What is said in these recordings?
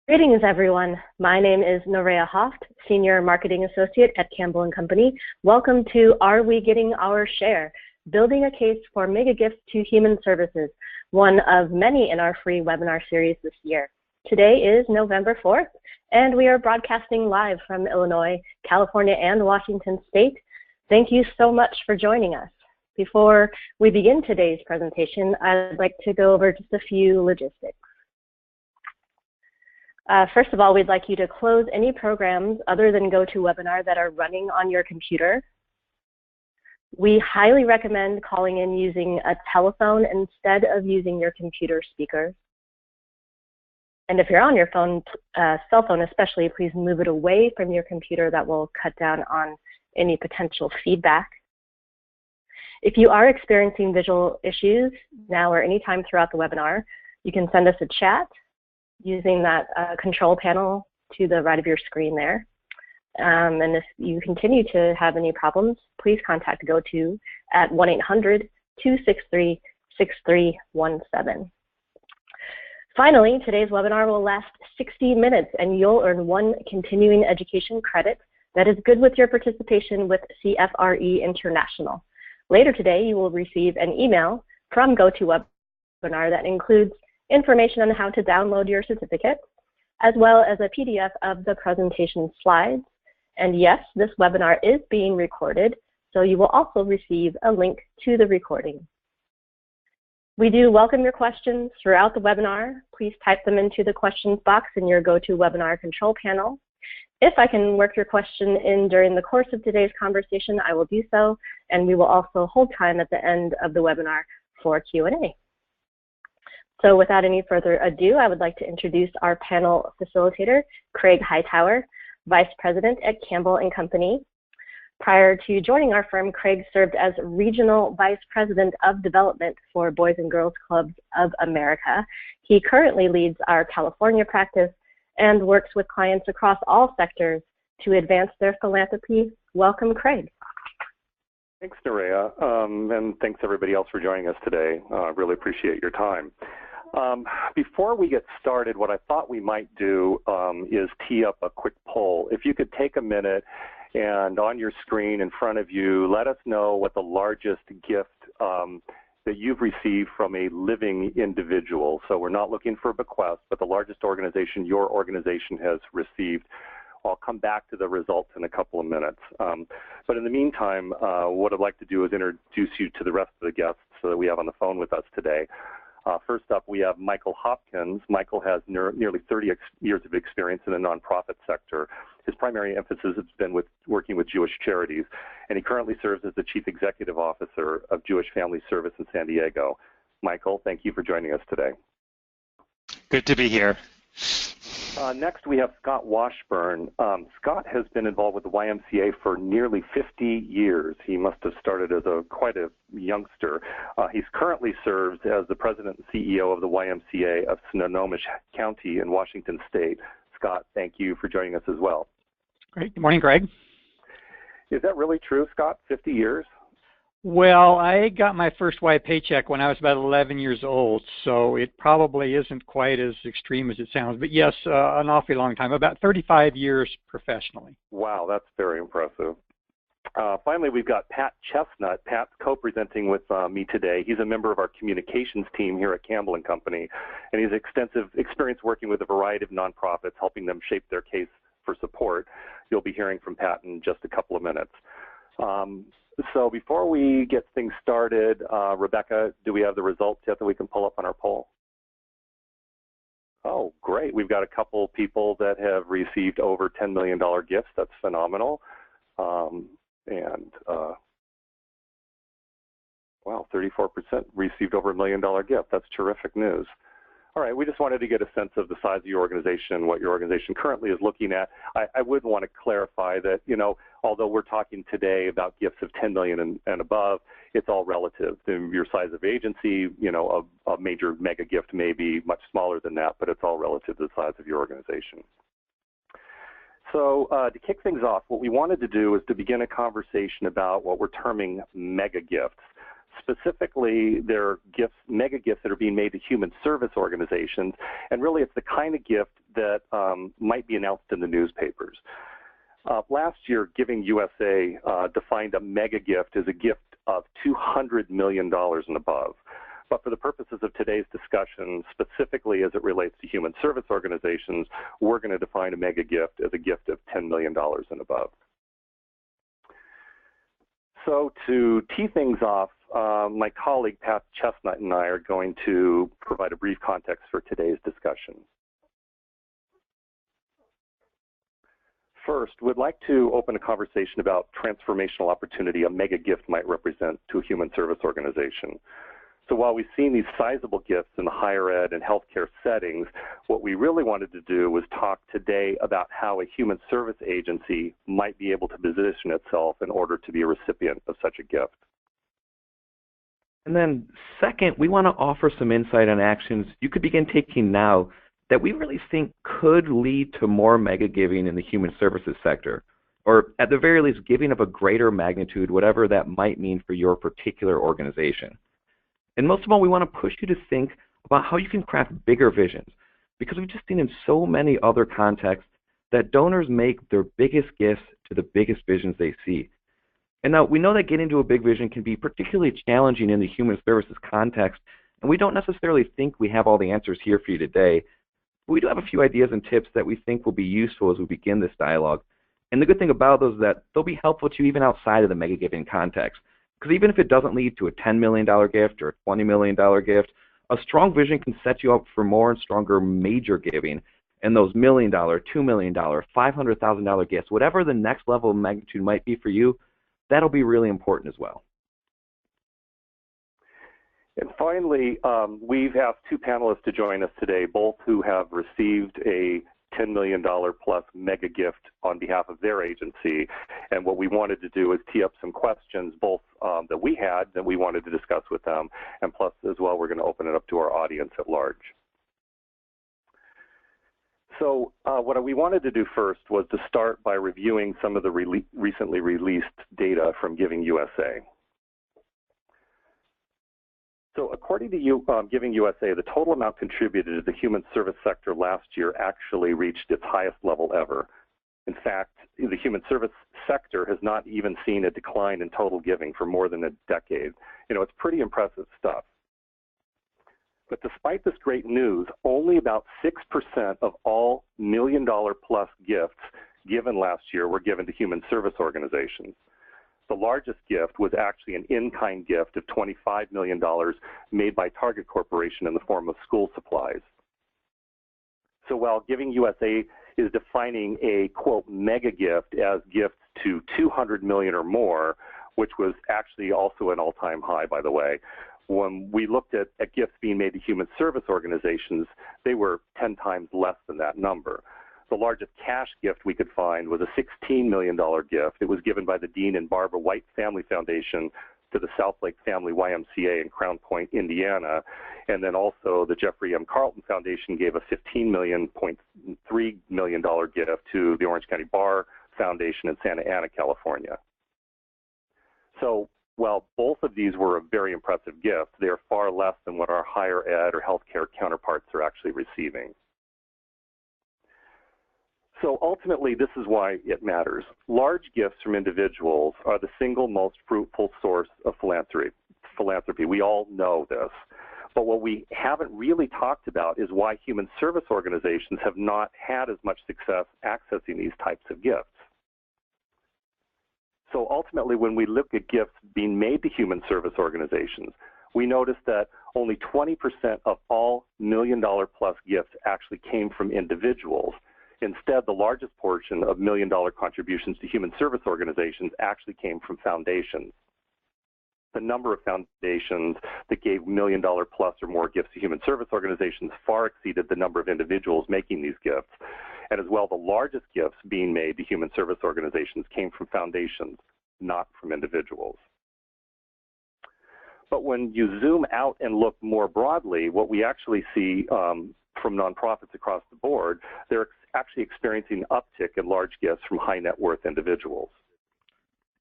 Greetings, everyone. My name is Nerea Hoft, Senior Marketing Associate at Campbell & Company. Welcome to Are We Getting Our Share? Building a Case for Mega Gifts to Human Services, one of many in our free webinar series this year. Today is November 4th, and we are broadcasting live from Illinois, California, and Washington State. Thank you so much for joining us. Before we begin today's presentation, I'd like to go over just a few logistics. First of all, we'd like you to close any programs other than GoToWebinar that are running on your computer. We highly recommend calling in using a telephone instead of using your computer speakers. And if you're on your phone, cell phone especially, please move it away from your computer. That will cut down on any potential feedback. If you are experiencing visual issues now or anytime throughout the webinar, you can send us a chat using that control panel to the right of your screen there. And if you continue to have any problems, please contact GoTo at 1-800-263-6317. Finally, today's webinar will last 60 minutes and you'll earn 1 continuing education credit that is good with your participation with CFRE International. Later today, you will receive an email from GoToWebinar that includes information on how to download your certificate, as well as a PDF of the presentation slides. And yes, this webinar is being recorded, so you will also receive a link to the recording. We do welcome your questions throughout the webinar. Please type them into the questions box in your GoToWebinar control panel. If I can work your question in during the course of today's conversation, I will do so, and we will also hold time at the end of the webinar for Q&A. So without any further ado, I would like to introduce our panel facilitator, Craig Hightower, Vice President at Campbell & Company. Prior to joining our firm, Craig served as Regional Vice President of Development for Boys and Girls Clubs of America. He currently leads our California practice and works with clients across all sectors to advance their philanthropy. Welcome, Craig. Thanks, Nerea, and thanks everybody else for joining us today. Really appreciate your time. Before we get started, what I thought we might do is tee up a quick poll. If you could take a minute and on your screen in front of you, let us know what the largest gift that you've received from a living individual. So we're not looking for a bequest, but the largest organization your organization has received. I'll come back to the results in a couple of minutes. But in the meantime, what I'd like to do is introduce you to the rest of the guests that we have on the phone with us today. First up, we have Michael Hopkins. Michael has nearly 30 years of experience in the nonprofit sector. His primary emphasis has been with working with Jewish charities, and he currently serves as the Chief Executive Officer of Jewish Family Service in San Diego. Michael, thank you for joining us today. Good to be here. Next, we have Scott Washburn. Scott has been involved with the YMCA for nearly 50 years. He must have started as quite a youngster. He currently serves as the President and CEO of the YMCA of Sonoma County in Washington State. Scott, thank you for joining us as well. Great. Good morning, Greg. Is that really true, Scott? 50 years? Well, I got my first Y paycheck when I was about 11 years old, so it probably isn't quite as extreme as it sounds. But yes, an awfully long time, about 35 years professionally. Wow, that's very impressive. Finally, we've got Pat Chestnut. Pat's co-presenting with me today. He's a member of our communications team here at Campbell & Company, and he has extensive experience working with a variety of nonprofits, helping them shape their case for support. You'll be hearing from Pat in just a couple of minutes. So before we get things started, Rebecca, do we have the results yet that we can pull up on our poll? Oh, great. We've got a couple people that have received over $10 million gifts. That's phenomenal. Wow, 34% received over $1 million gift. That's terrific news. All right, we just wanted to get a sense of the size of your organization, what your organization currently is looking at. I would want to clarify that, you know, although we're talking today about gifts of $10 million and above, it's all relative to your size of agency. You know, a major mega gift may be much smaller than that, but it's all relative to the size of your organization. So to kick things off, what we wanted to do is to begin a conversation about what we're terming mega gifts. Specifically, they're gifts, mega gifts that are being made to human service organizations, and really it's the kind of gift that might be announced in the newspapers. Last year, Giving USA defined a mega gift as a gift of $200 million and above. But for the purposes of today's discussion, specifically as it relates to human service organizations, we're going to define a mega gift as a gift of $10 million and above. So to tee things off, my colleague Pat Chestnut and I are going to provide a brief context for today's discussion. First, we'd like to open a conversation about transformational opportunity a mega gift might represent to a human service organization. So while we've seen these sizable gifts in the higher ed and healthcare settings, what we really wanted to do was talk today about how a human service agency might be able to position itself in order to be a recipient of such a gift. And then second, we want to offer some insight on actions you could begin taking now that we really think could lead to more mega giving in the human services sector, or at the very least giving of a greater magnitude, whatever that might mean for your particular organization. And most of all, we want to push you to think about how you can craft bigger visions, because we've just seen in so many other contexts that donors make their biggest gifts to the biggest visions they see. And now we know that getting to a big vision can be particularly challenging in the human services context, and we don't necessarily think we have all the answers here for you today. But we do have a few ideas and tips that we think will be useful as we begin this dialogue. And the good thing about those is that they'll be helpful to you even outside of the mega giving context. Because even if it doesn't lead to a $10 million gift or a $20 million gift, a strong vision can set you up for more and stronger major giving. And those $1 million, $2 million, $500,000 gifts, whatever the next level of magnitude might be for you, that'll be really important as well. And finally, we've asked two panelists to join us today, both who have received a $10 million plus mega gift on behalf of their agency. And what we wanted to do is tee up some questions, both that we had that we wanted to discuss with them, and plus as well, we're going to open it up to our audience at large. So what we wanted to do first was to start by reviewing some of the recently released data from Giving USA. So according to Giving USA, the total amount contributed to the human service sector last year actually reached its highest level ever. In fact, the human service sector has not even seen a decline in total giving for more than a decade. You know, it's pretty impressive stuff. But despite this great news, only about 6% of all $1 million plus gifts given last year were given to human service organizations. The largest gift was actually an in-kind gift of $25 million made by Target Corporation in the form of school supplies. So while Giving USA is defining a, quote, mega gift as gifts to $200 million or more, which was actually also an all-time high, by the way, when we looked at gifts being made to human service organizations, they were 10 times less than that number. The largest cash gift we could find was a $16 million gift. It was given by the Dean and Barbara White Family Foundation to the South Lake Family YMCA in Crown Point, Indiana. And then also the Jeffrey M. Carlton Foundation gave a $15.3 million gift to the Orange County Bar Foundation in Santa Ana, California. So while both of these were a very impressive gift, they are far less than what our higher ed or healthcare counterparts are actually receiving. So ultimately, this is why it matters. Large gifts from individuals are the single most fruitful source of philanthropy. We all know this. But what we haven't really talked about is why human service organizations have not had as much success accessing these types of gifts. So ultimately, when we look at gifts being made to human service organizations, we notice that only 20% of all $1 million plus gifts actually came from individuals. Instead, the largest portion of $1 million contributions to human service organizations actually came from foundations. The number of foundations that gave $1 million plus or more gifts to human service organizations far exceeded the number of individuals making these gifts. And as well, the largest gifts being made to human service organizations came from foundations, not from individuals. But when you zoom out and look more broadly, what we actually see from nonprofits across the board, they're actually experiencing an uptick in large gifts from high net worth individuals.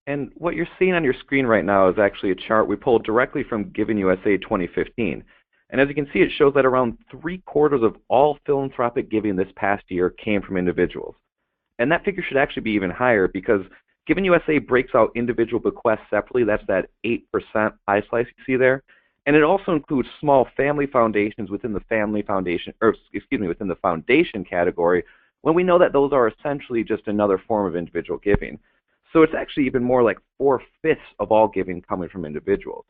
And what you're seeing on your screen right now is actually a chart we pulled directly from Giving USA 2015. And as you can see, it shows that around 3/4 of all philanthropic giving this past year came from individuals. And that figure should actually be even higher because Giving USA breaks out individual bequests separately. That's that 8% pie slice you see there. And it also includes small family foundations within the family foundation, or excuse me, within the foundation category, when we know that those are essentially just another form of individual giving. So it's actually even more like 4/5 of all giving coming from individuals.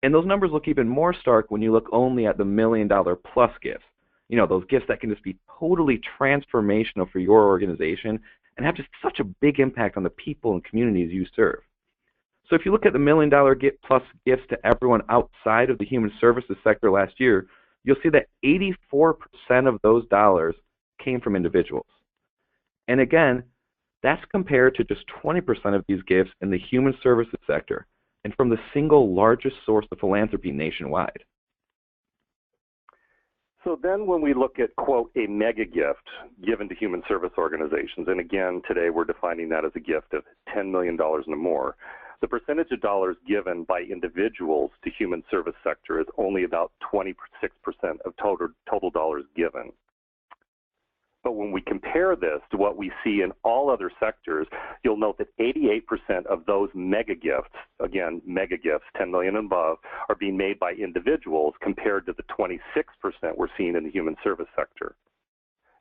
And those numbers look even more stark when you look only at the $1 million plus gifts. You know, those gifts that can just be totally transformational for your organization and have just such a big impact on the people and communities you serve. So if you look at the $1 million plus gifts to everyone outside of the human services sector last year, you'll see that 84% of those dollars came from individuals. And again, that's compared to just 20% of these gifts in the human services sector and from the single largest source of philanthropy nationwide. So then when we look at, quote, a mega gift given to human service organizations, and again, today we're defining that as a gift of $10 million and more, the percentage of dollars given by individuals to human service sector is only about 26% of total dollars given. But when we compare this to what we see in all other sectors, you'll note that 88% of those mega gifts, again, mega gifts, 10 million and above, are being made by individuals compared to the 26% we're seeing in the human service sector.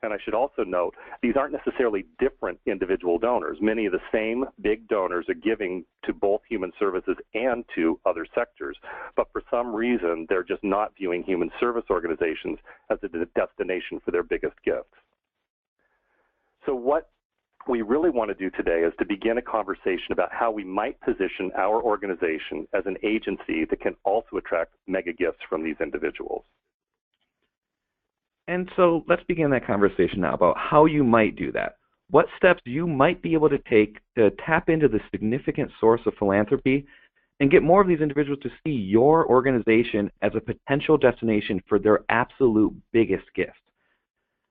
And I should also note, these aren't necessarily different individual donors. Many of the same big donors are giving to both human services and to other sectors. But for some reason, they're just not viewing human service organizations as a destination for their biggest gifts. So what we really want to do today is to begin a conversation about how we might position our organization as an agency that can also attract mega gifts from these individuals. And so let's begin that conversation now about how you might do that. What steps you might be able to take to tap into the significant source of philanthropy and get more of these individuals to see your organization as a potential destination for their absolute biggest gift.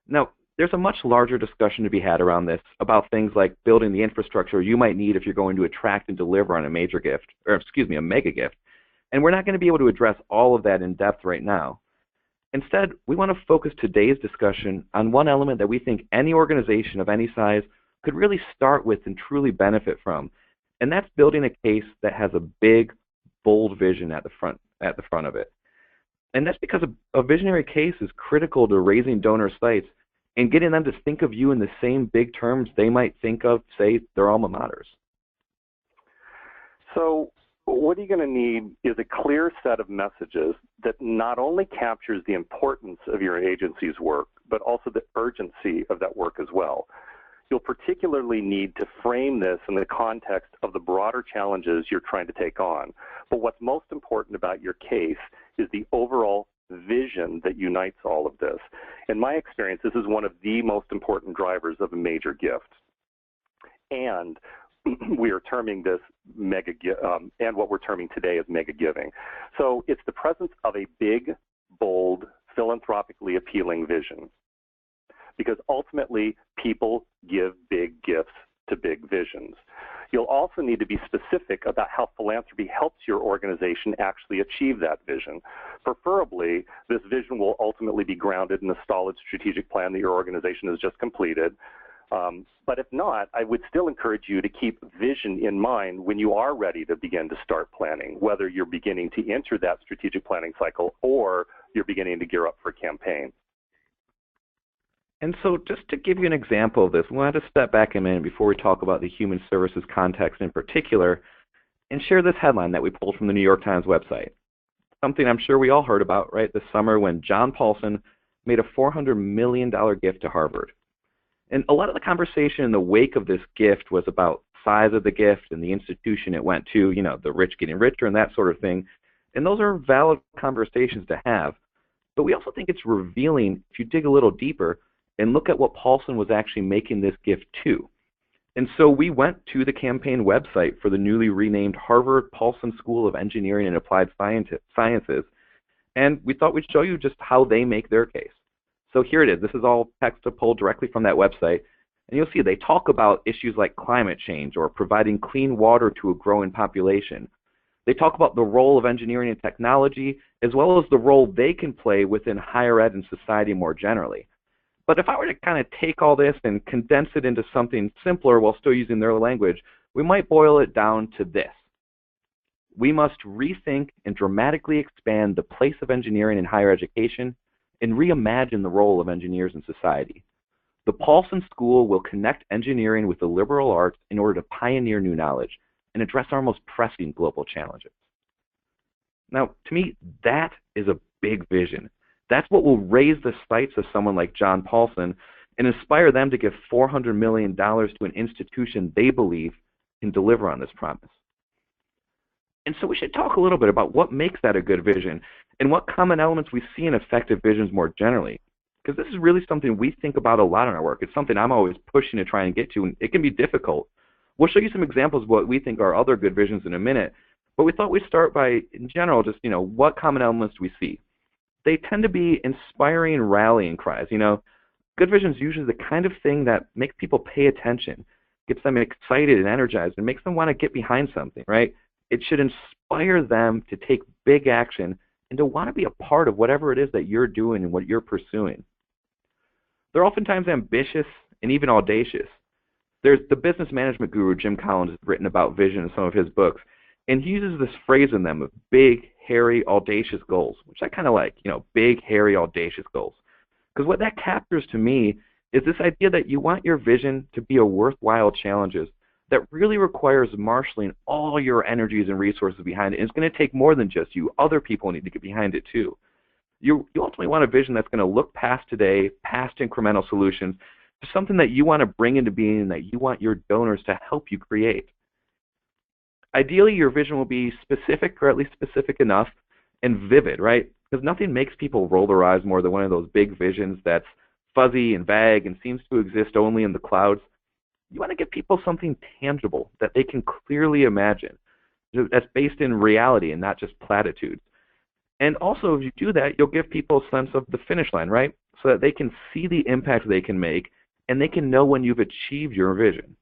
Now, there's a much larger discussion to be had around this about things like building the infrastructure you might need if you're going to attract and deliver on a major gift, or excuse me, a mega gift. And we're not going to be able to address all of that in depth right now. Instead, we want to focus today's discussion on one element that we think any organization of any size could really start with and truly benefit from. And that's building a case that has a big, bold vision at the front of it. And that's because a visionary case is critical to raising donor sites and getting them to think of you in the same big terms they might think of, say, their alma maters. So what you're going to need is a clear set of messages that not only captures the importance of your agency's work, but also the urgency of that work as well. You'll particularly need to frame this in the context of the broader challenges you're trying to take on. But what's most important about your case is the overall vision that unites all of this. In my experience, this is one of the most important drivers of a major gift. And we are terming this mega, and what we're terming today is mega giving. So it's the presence of a big, bold, philanthropically appealing vision. Because ultimately, people give big gifts to big visions. You'll also need to be specific about how philanthropy helps your organization actually achieve that vision. Preferably, this vision will ultimately be grounded in a solid strategic plan that your organization has just completed. But if not, I would still encourage you to keep vision in mind when you are ready to begin to start planning, whether you're beginning to enter that strategic planning cycle or you're beginning to gear up for a campaign. And so just to give you an example of this, we want to step back a minute before we talk about the human services context in particular and share this headline that we pulled from the New York Times website. Something I'm sure we all heard about, right, this summer when John Paulson made a $400 million gift to Harvard. And a lot of the conversation in the wake of this gift was about size of the gift and the institution it went to, you know, the rich getting richer and that sort of thing. And those are valid conversations to have. But we also think it's revealing, if you dig a little deeper, and look at what Paulson was actually making this gift to. And so we went to the campaign website for the newly renamed Harvard Paulson School of Engineering and Applied Sciences, and we thought we'd show you just how they make their case. So here it is. This is all text pulled directly from that website, And you'll see they talk about issues like climate change or providing clean water to a growing population. They talk about the role of engineering and technology, as well as the role they can play within higher ed and society more generally. But if I were to kind of take all this and condense it into something simpler while still using their language, we might boil it down to this. We must rethink and dramatically expand the place of engineering in higher education and reimagine the role of engineers in society. The Paulson School will connect engineering with the liberal arts in order to pioneer new knowledge and address our most pressing global challenges. Now, to me, that is a big vision. That's what will raise the sights of someone like John Paulson and inspire them to give $400 million to an institution they believe can deliver on this promise. And so we should talk a little bit about what makes that a good vision and what common elements we see in effective visions more generally. Because this is really something we think about a lot in our work. It's something I'm always pushing to try and get to, and it can be difficult. We'll show you some examples of what we think are other good visions in a minute, but we thought we'd start by, in general, just, what common elements do we see? They tend to be inspiring rallying cries. Good vision is usually the kind of thing that makes people pay attention, gets them excited and energized, and makes them want to get behind something, right? It should inspire them to take big action and to want to be a part of whatever it is that you're doing and what you're pursuing. They're oftentimes ambitious and even audacious. There's the business management guru Jim Collins has written about vision in some of his books, and he uses this phrase in them of big, hairy, audacious goals, which I kind of like, big, hairy, audacious goals. Because what that captures to me is this idea that you want your vision to be a worthwhile challenge that really requires marshaling all your energies and resources behind it. And it's going to take more than just you. Other people need to get behind it too. You ultimately want a vision that's going to look past today, past incremental solutions, to something that you want to bring into being and that you want your donors to help you create. Ideally, your vision will be specific, or at least specific enough, and vivid, right? Because nothing makes people roll their eyes more than one of those big visions that's fuzzy and vague and seems to exist only in the clouds. You want to give people something tangible that they can clearly imagine, that's based in reality and not just platitudes. And also, if you do that, you'll give people a sense of the finish line, right? So that they can see the impact they can make, and they can know when you've achieved your vision.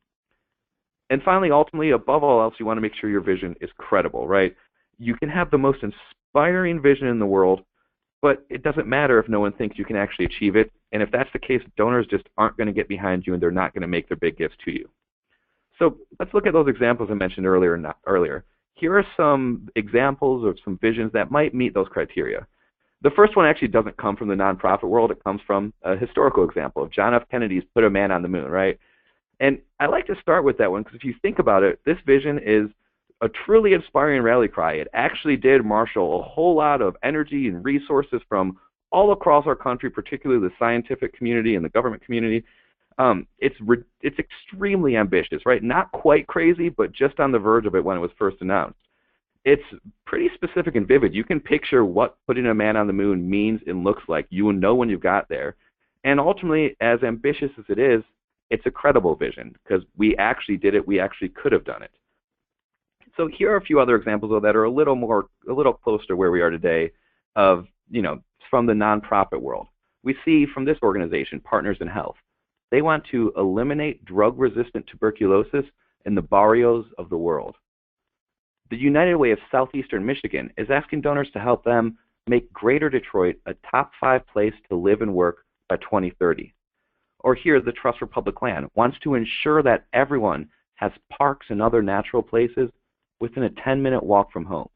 And finally, ultimately, above all else, you want to make sure your vision is credible, right? You can have the most inspiring vision in the world, but it doesn't matter if no one thinks you can actually achieve it. And if that's the case, donors just aren't going to get behind you, and they're not going to make their big gifts to you. So let's look at those examples I mentioned earlier. Here are some examples of some visions that might meet those criteria. The first one actually doesn't come from the nonprofit world. It comes from a historical example of John F. Kennedy's Put a Man on the Moon, right? And I like to start with that one because if you think about it, this vision is a truly inspiring rally cry. It actually did marshal a whole lot of energy and resources from all across our country, particularly the scientific community and the government community. It's extremely ambitious, right? Not quite crazy, but just on the verge of it when it was first announced. It's pretty specific and vivid. You can picture what putting a man on the moon means and looks like. You will know when you've got there. And ultimately, as ambitious as it is, it's a credible vision because we actually did it. We actually could have done it. So here are a few other examples though, that are a little closer to where we are today of, from the nonprofit world. We see from this organization, Partners in Health, they want to eliminate drug-resistant tuberculosis in the barrios of the world. The United Way of Southeastern Michigan is asking donors to help them make Greater Detroit a top 5 place to live and work by 2030. Or here, the Trust for Public Land wants to ensure that everyone has parks and other natural places within a 10-minute walk from home.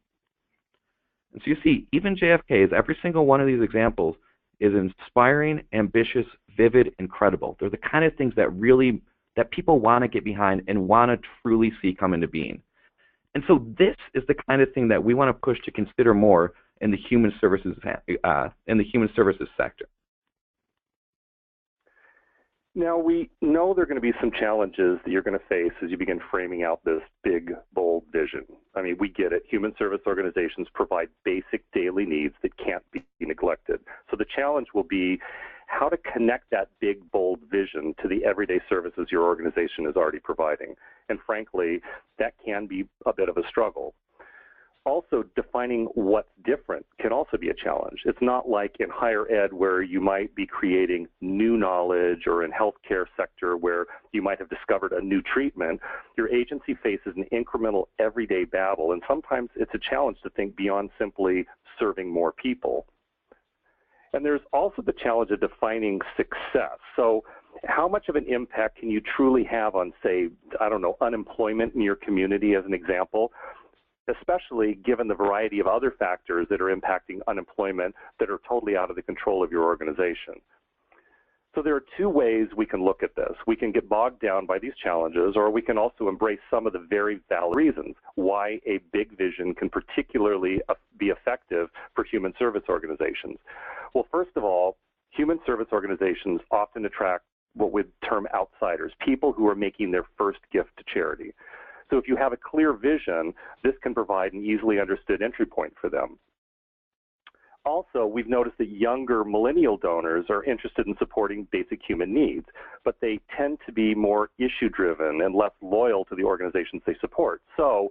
And so you see, even JFK's, every single one of these examples is inspiring, ambitious, vivid, and credible. They're the kind of things that people want to get behind and want to truly see come into being. And so this is the kind of thing that we want to push to consider more in the human services sector. Now, we know there are going to be some challenges that you're going to face as you begin framing out this big, bold vision. I mean, we get it. Human service organizations provide basic daily needs that can't be neglected. So the challenge will be how to connect that big, bold vision to the everyday services your organization is already providing. And frankly, that can be a bit of a struggle. Also, defining what's different can also be a challenge. It's not like in higher ed where you might be creating new knowledge, or in healthcare sector where you might have discovered a new treatment. Your agency faces an incremental everyday battle, and sometimes it's a challenge to think beyond simply serving more people. And there's also the challenge of defining success. So how much of an impact can you truly have on, say, I don't know, unemployment in your community as an example, especially given the variety of other factors that are impacting unemployment that are totally out of the control of your organization. So there are two ways we can look at this. We can get bogged down by these challenges, or we can also embrace some of the very valid reasons why a big vision can particularly be effective for human service organizations. Well, first of all, human service organizations often attract what we'd term outsiders, people who are making their first gift to charity. So if you have a clear vision, this can provide an easily understood entry point for them. Also, we've noticed that younger millennial donors are interested in supporting basic human needs, but they tend to be more issue-driven and less loyal to the organizations they support. So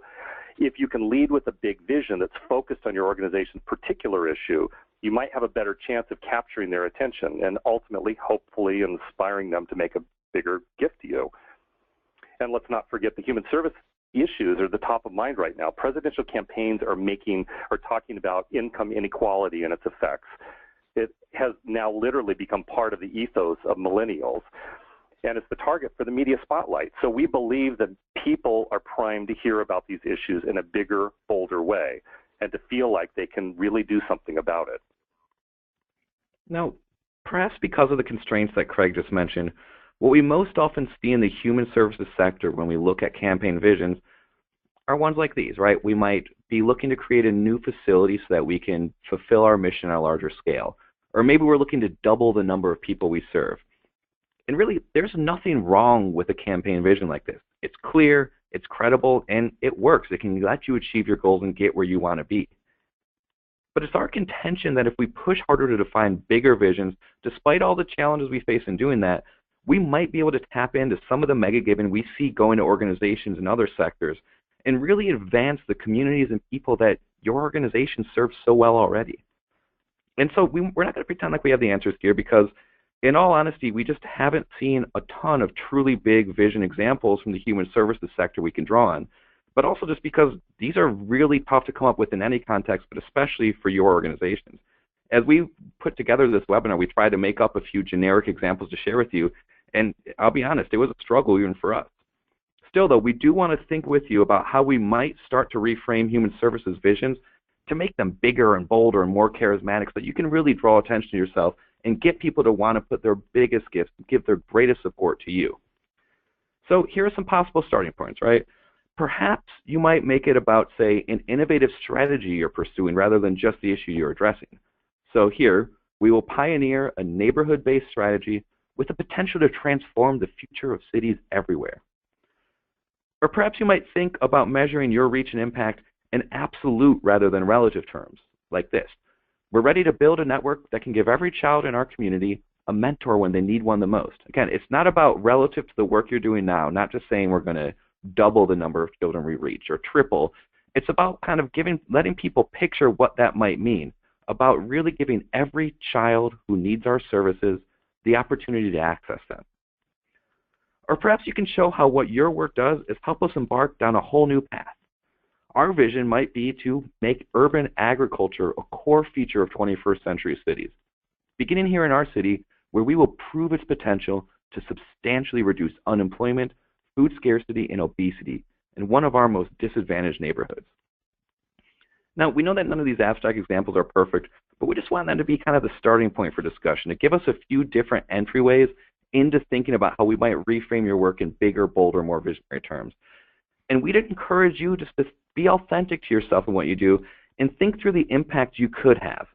if you can lead with a big vision that's focused on your organization's particular issue, you might have a better chance of capturing their attention and ultimately, hopefully, inspiring them to make a bigger gift to you. And let's not forget the human service issues are the top of mind right now. Presidential campaigns are talking about income inequality and its effects. It has now literally become part of the ethos of millennials, and it's the target for the media spotlight. So we believe that people are primed to hear about these issues in a bigger, bolder way, and to feel like they can really do something about it. Now, perhaps because of the constraints that Craig just mentioned, what we most often see in the human services sector when we look at campaign visions are ones like these, right? We might be looking to create a new facility so that we can fulfill our mission on a larger scale. Or maybe we're looking to double the number of people we serve. And really, there's nothing wrong with a campaign vision like this. It's clear, it's credible, and it works. It can let you achieve your goals and get where you want to be. But it's our contention that if we push harder to define bigger visions, despite all the challenges we face in doing that, we might be able to tap into some of the mega giving we see going to organizations in other sectors and really advance the communities and people that your organization serves so well already. And so we're not going to pretend like we have the answers here because, in all honesty, we just haven't seen a ton of truly big vision examples from the human services sector we can draw on, but also just because these are really tough to come up with in any context, but especially for your organizations. As we put together this webinar, we tried to make up a few generic examples to share with you, and I'll be honest, it was a struggle even for us. Still, though, we do want to think with you about how we might start to reframe human services visions to make them bigger and bolder and more charismatic so that you can really draw attention to yourself and get people to want to put their biggest gifts and give their greatest support to you. So here are some possible starting points, right? Perhaps you might make it about, say, an innovative strategy you're pursuing rather than just the issue you're addressing. So here, we will pioneer a neighborhood-based strategy with the potential to transform the future of cities everywhere. Or perhaps you might think about measuring your reach and impact in absolute rather than relative terms, like this. We're ready to build a network that can give every child in our community a mentor when they need one the most. Again, it's not about relative to the work you're doing now, not just saying we're going to double the number of children we reach or triple. It's about kind of letting people picture what that might mean, about really giving every child who needs our services the opportunity to access them. Or perhaps you can show how what your work does is help us embark down a whole new path. Our vision might be to make urban agriculture a core feature of 21st century cities, beginning here in our city, where we will prove its potential to substantially reduce unemployment, food scarcity, and obesity in one of our most disadvantaged neighborhoods. Now, we know that none of these abstract examples are perfect, but we just want them to be kind of the starting point for discussion, to give us a few different entryways into thinking about how we might reframe your work in bigger, bolder, more visionary terms. And we'd encourage you just to be authentic to yourself in what you do and think through the impact you could have.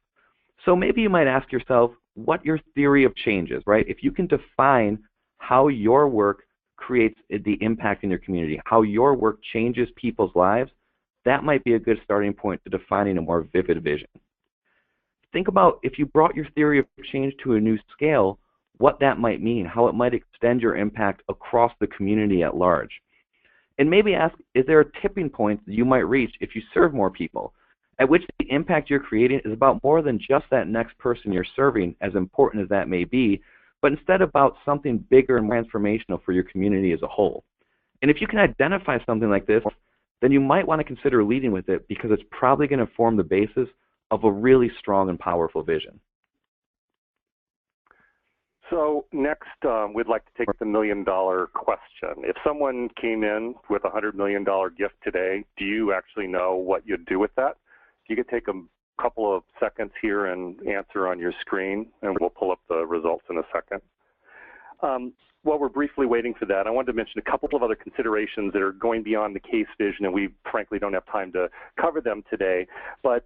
So maybe you might ask yourself what your theory of change is, right? If you can define how your work creates the impact in your community, how your work changes people's lives, that might be a good starting point to defining a more vivid vision. Think about if you brought your theory of change to a new scale, what that might mean, how it might extend your impact across the community at large. And maybe ask, is there a tipping point that you might reach if you serve more people, at which the impact you're creating is about more than just that next person you're serving, as important as that may be, but instead about something bigger and more transformational for your community as a whole. And if you can identify something like this, then you might want to consider leading with it, because it's probably going to form the basis of a really strong and powerful vision. So next, we'd like to take the $1 million question. If someone came in with a $100 million gift today, do you actually know what you'd do with that? If you could take a couple of seconds here and answer on your screen, and we'll pull up the results in a second. While we're briefly waiting for that, I wanted to mention a couple of other considerations that are going beyond the case vision, and we frankly don't have time to cover them today. But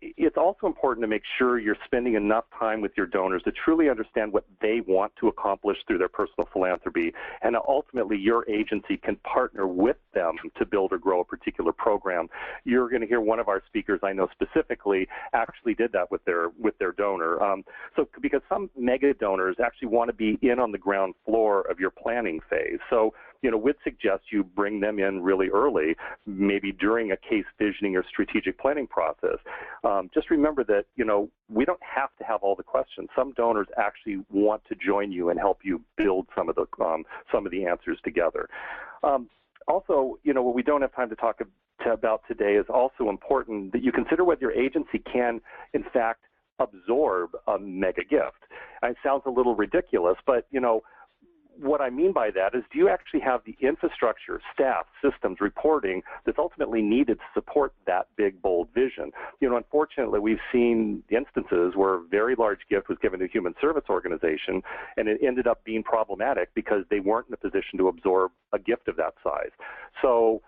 it's also important to make sure you're spending enough time with your donors to truly understand what they want to accomplish through their personal philanthropy, and ultimately your agency can partner with them to build or grow a particular program. You're going to hear one of our speakers, I know specifically, actually did that with their donor. So because some mega donors actually want to be in on the ground floor of your planning phase. So, we'd suggest you bring them in really early, maybe during a case visioning or strategic planning process. Just remember that, we don't have to have all the questions. Some donors actually want to join you and help you build some of the answers together. Also, what we don't have time to talk about today is also important that you consider whether your agency can, in fact, absorb a mega gift. It sounds a little ridiculous, but, what I mean by that is, do you actually have the infrastructure, staff, systems, reporting that's ultimately needed to support that big, bold vision? Unfortunately, we've seen instances where a very large gift was given to a human service organization, and it ended up being problematic because they weren't in a position to absorb a gift of that size. So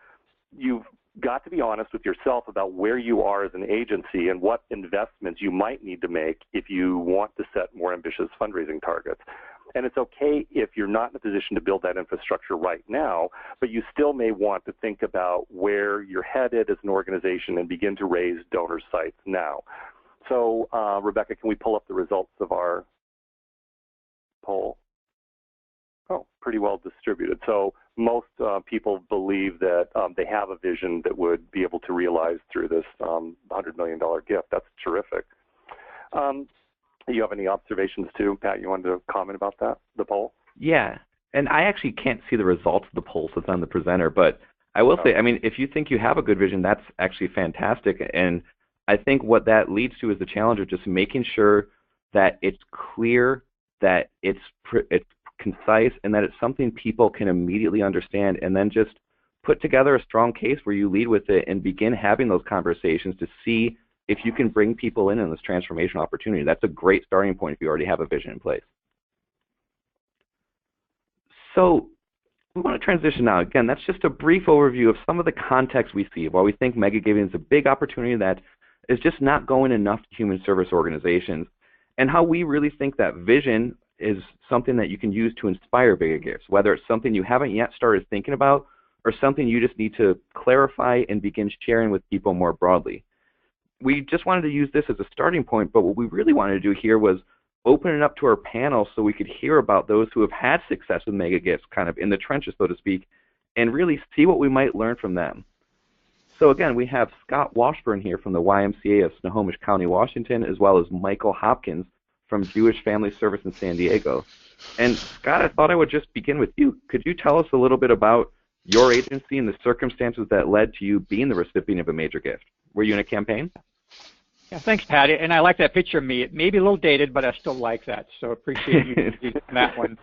you've got to be honest with yourself about where you are as an agency and what investments you might need to make if you want to set more ambitious fundraising targets. And it's okay if you're not in a position to build that infrastructure right now, but you still may want to think about where you're headed as an organization and begin to raise donor sites now. So, Rebecca, can we pull up the results of our poll? Oh, pretty well distributed. So most people believe that they have a vision that would be able to realize through this $100 million gift. That's terrific. You have any observations too, Pat? You wanted to comment about that, the poll? Yeah, and I actually can't see the results of the poll, so it's on the presenter, but I will say, if you think you have a good vision, that's actually fantastic, and I think what that leads to is the challenge of just making sure that it's clear, that it's concise, and that it's something people can immediately understand, and then just put together a strong case where you lead with it and begin having those conversations to see if you can bring people in this transformational opportunity. That's a great starting point if you already have a vision in place. So we want to transition now. Again, that's just a brief overview of some of the context we see while we think mega giving is a big opportunity that is just not going enough to human service organizations, and how we really think that vision is something that you can use to inspire bigger gifts, whether it's something you haven't yet started thinking about or something you just need to clarify and begin sharing with people more broadly. We just wanted to use this as a starting point, but what we really wanted to do here was open it up to our panel so we could hear about those who have had success with mega gifts, kind of in the trenches, so to speak, and really see what we might learn from them. So again, we have Scott Washburn here from the YMCA of Snohomish County, Washington, as well as Michael Hopkins from Jewish Family Service in San Diego. And Scott, I thought I would just begin with you. Could you tell us a little bit about your agency and the circumstances that led to you being the recipient of a major gift? Were you in a campaign? Yeah, thanks, Patty. And I like that picture of me. It may be a little dated, but I still like that. So appreciate you using that one.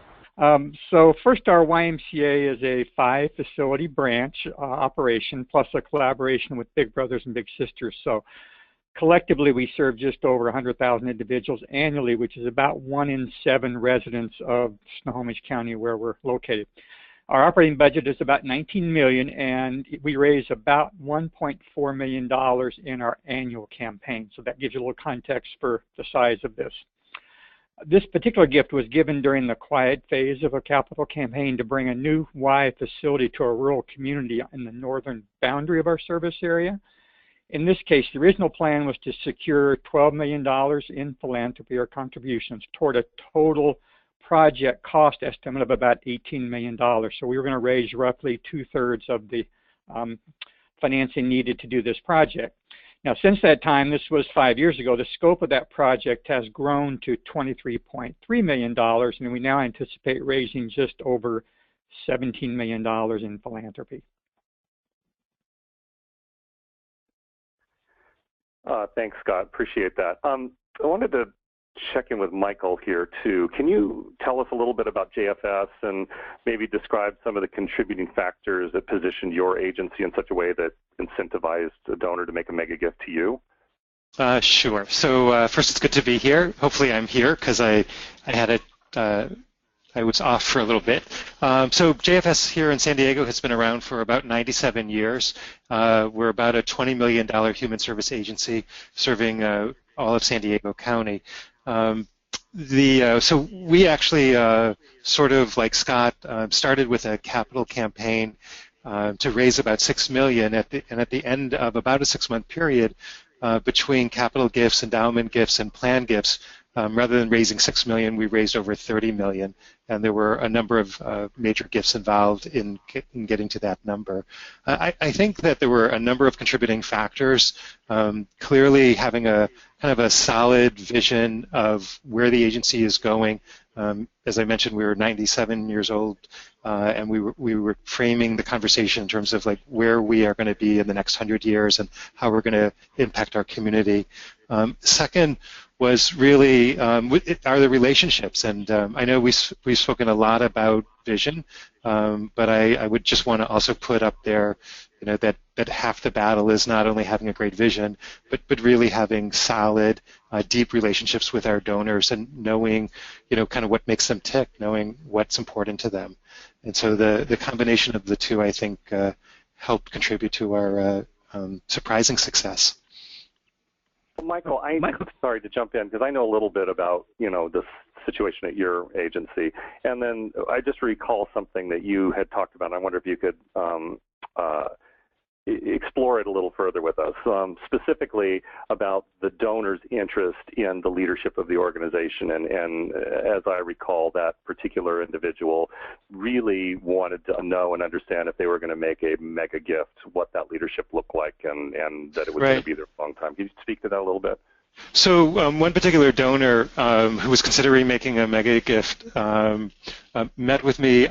So first, our YMCA is a 5-facility branch operation, plus a collaboration with Big Brothers and Big Sisters. So collectively, we serve just over 100,000 individuals annually, which is about 1 in 7 residents of Snohomish County where we're located. Our operating budget is about $19 million, and we raise about $1.4 million in our annual campaign. So that gives you a little context for the size of this. This particular gift was given during the quiet phase of a capital campaign to bring a new Y facility to a rural community in the northern boundary of our service area. In this case, the original plan was to secure $12 million in philanthropy or contributions toward a total project cost estimate of about $18 million. So we were going to raise roughly 2/3 of the financing needed to do this project. Now, since that time, this was 5 years ago, the scope of that project has grown to $23.3 million, and we now anticipate raising just over $17 million in philanthropy. Thanks, Scott. Appreciate that. I wanted to check in with Michael here, too. Can you tell us a little bit about JFS and maybe describe some of the contributing factors that positioned your agency in such a way that incentivized a donor to make a mega gift to you? Sure. So first, it's good to be here. Hopefully I'm here because I was off for a little bit. So JFS here in San Diego has been around for about 97 years. We're about a $20 million human service agency serving all of San Diego County. So we actually, sort of like Scott, started with a capital campaign to raise about $6 million, and at the end of about a 6-month period between capital gifts, endowment gifts, and plan gifts, rather than raising $6 million, we raised over $30 million, and there were a number of major gifts involved in getting to that number. I think that there were a number of contributing factors. Clearly, having a kind of a solid vision of where the agency is going. As I mentioned, we were 97 years old, and we were framing the conversation in terms of like where we are going to be in the next 100 years and how we're going to impact our community. Second was really are the relationships, and I know we've spoken a lot about vision, but I would just want to also put up there, you know, that half the battle is not only having a great vision, but really having solid, deep relationships with our donors and knowing, you know, kind of what makes them tick, knowing what's important to them, and so the combination of the two, I think, helped contribute to our surprising success. Well, Michael, I'm sorry to jump in because I know a little bit about, you know, this situation at your agency, and then I just recall something that you had talked about. And I wonder if you could explore it a little further with us, specifically about the donor's interest in the leadership of the organization. And as I recall, that particular individual really wanted to know and understand if they were going to make a mega gift, what that leadership looked like, and that it was going to be there for a long time. Can you speak to that a little bit? So one particular donor who was considering making a mega gift met with me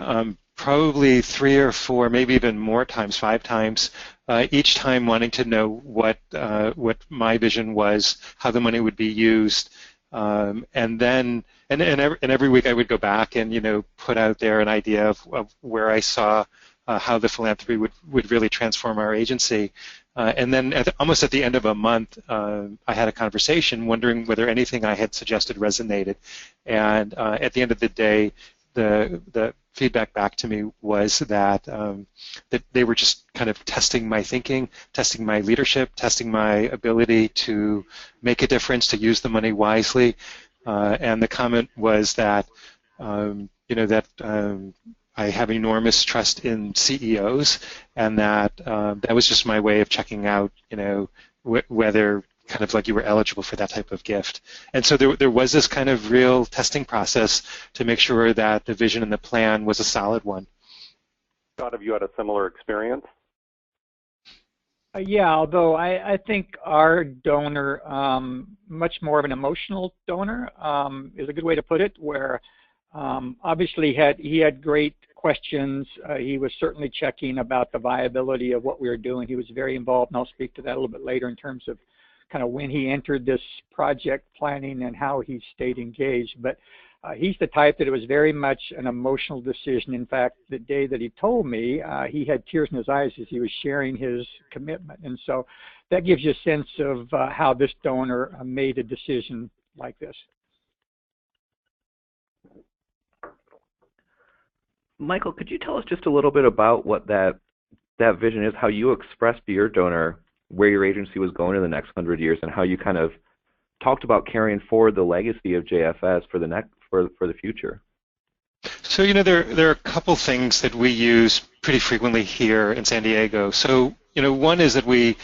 probably 3 or 4, maybe even more times, 5 times, each time wanting to know what my vision was, how the money would be used, and every week I would go back and, you know, put out there an idea of where I saw how the philanthropy would really transform our agency. And then almost at the end of a month, I had a conversation wondering whether anything I had suggested resonated. And at the end of the day, the feedback back to me was that that they were just kind of testing my thinking, testing my leadership, testing my ability to make a difference, to use the money wisely. And the comment was that you know, that I have enormous trust in CEOs, and that that was just my way of checking out, you know, whether kind of like you were eligible for that type of gift. And so there was this kind of real testing process to make sure that the vision and the plan was a solid one. Scott, have you had a similar experience? Yeah, although I think our donor, much more of an emotional donor, is a good way to put it, where obviously he had great questions. He was certainly checking about the viability of what we were doing. He was very involved, and I'll speak to that a little bit later in terms of kind of when he entered this project planning and how he stayed engaged. But he's the type that it was very much an emotional decision. In fact, the day that he told me, he had tears in his eyes as he was sharing his commitment. And so that gives you a sense of how this donor made a decision like this. Michael, could you tell us just a little bit about what that vision is, how you expressed to your donor where your agency was going in the next 100 years, and how you kind of talked about carrying forward the legacy of JFS for the future? So, you know, there are a couple things that we use pretty frequently here in San Diego. So, you know, one is that we,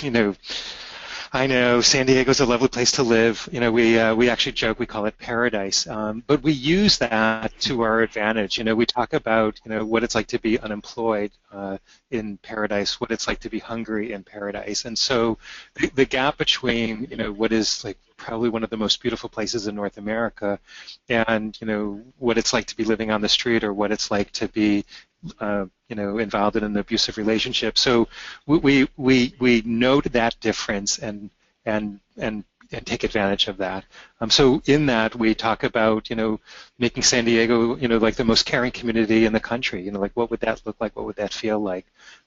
you know, I know San Diego's a lovely place to live. You know, we actually joke, we call it paradise, but we use that to our advantage. You know, we talk about, you know, what it's like to be unemployed in paradise, what it's like to be hungry in paradise, and so the gap between, you know, what is like probably one of the most beautiful places in North America, and, you know, what it's like to be living on the street, or what it's like to be you know, involved in an abusive relationship. So we note that difference and take advantage of that. So in that we talk about, you know, making San Diego, you know, like the most caring community in the country. You know, like what would that look like? What would that feel like?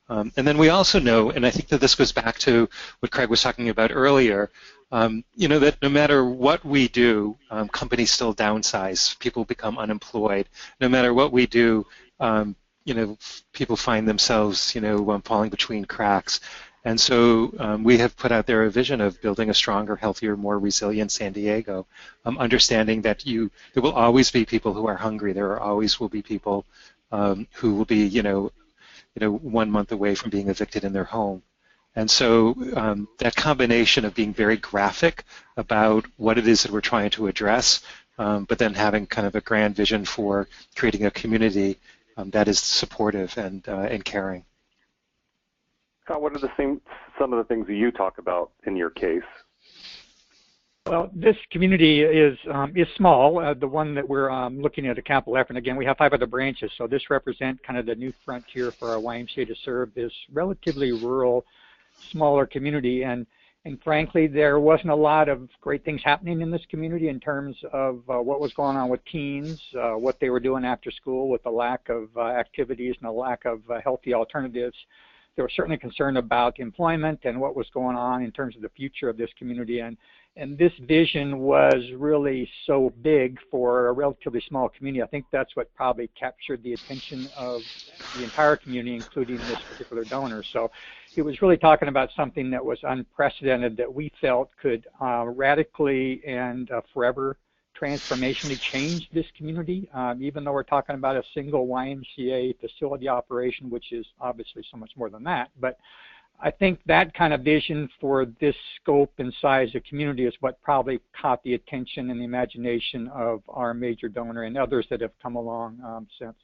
And then we also know, and I think that this goes back to what Craig was talking about earlier, you know, that no matter what we do, companies still downsize, people become unemployed. No matter what we do, you know, people find themselves, you know, falling between cracks. And so we have put out there a vision of building a stronger, healthier, more resilient San Diego, understanding that there will always be people who are hungry. There always will be people who will be, you know, 1 month away from being evicted in their home. And so that combination of being very graphic about what it is that we're trying to address, but then having kind of a grand vision for creating a community that is supportive and caring. What are some of the things that you talk about in your case? Well, this community is small. The one that we're looking at a capital effort, and again, we have 5 other branches, so this represents kind of the new frontier for our YMCA to serve this relatively rural, smaller community. And frankly, there wasn't a lot of great things happening in this community in terms of what was going on with teens, what they were doing after school, with the lack of activities and the lack of healthy alternatives. They were certainly concerned about employment and what was going on in terms of the future of this community. And this vision was really so big for a relatively small community. I think that's what probably captured the attention of the entire community, including this particular donor. So it was really talking about something that was unprecedented, that we felt could radically and forever transformationally change this community, even though we're talking about a single YMCA facility operation, which is obviously so much more than that. But I think that kind of vision for this scope and size of community is what probably caught the attention and the imagination of our major donor and others that have come along since.